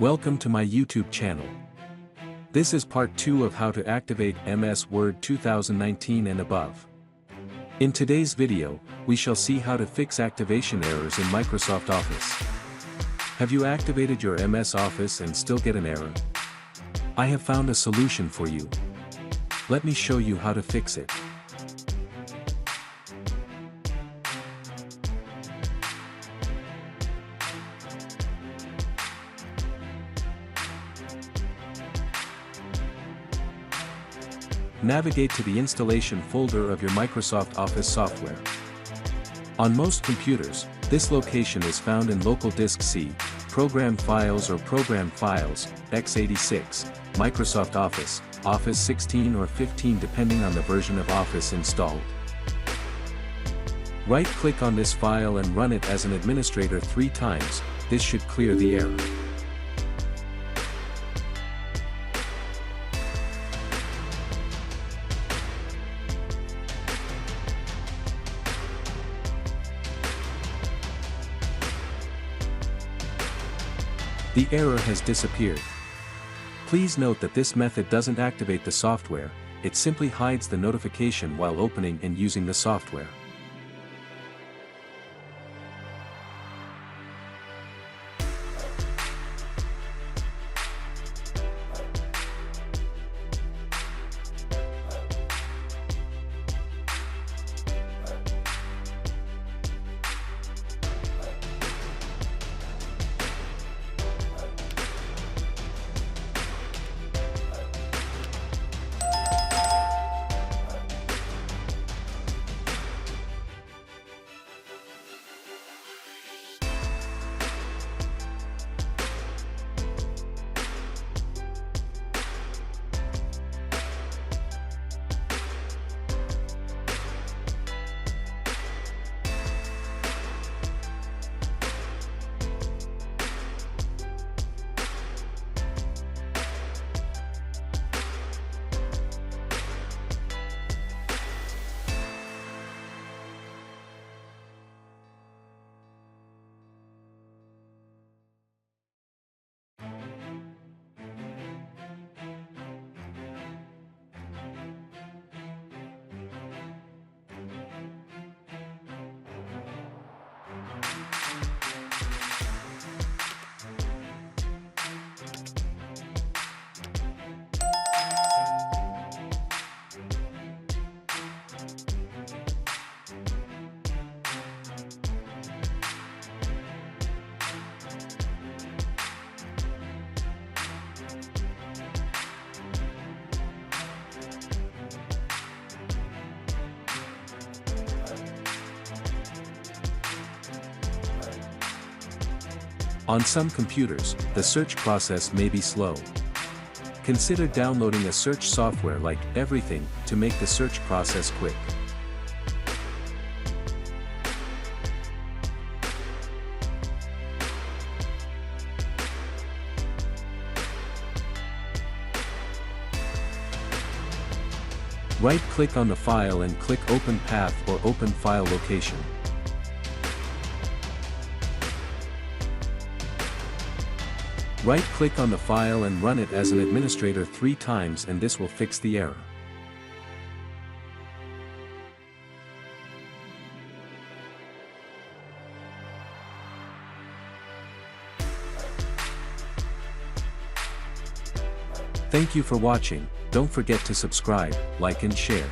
Welcome to my YouTube channel. This is part 2 of how to activate MS Word 2019 and above. In today's video, we shall see how to fix activation errors in Microsoft Office. Have you activated your MS Office and still get an error? I have found a solution for you. Let me show you how to fix it. Navigate to the installation folder of your Microsoft Office software. On most computers, this location is found in Local Disk C, Program Files or Program Files, x86, Microsoft Office, Office 16 or 15 depending on the version of Office installed. Right-click on this file and run it as an administrator 3 times, this should clear the error. The error has disappeared. Please note that this method doesn't activate the software, it simply hides the notification while opening and using the software. On some computers, the search process may be slow. Consider downloading a search software like Everything to make the search process quick. Right-click on the file and click Open Path or Open File Location. Right-click on the file and run it as an administrator 3 times and this will fix the error. Thank you for watching. Don't forget to subscribe, like and share.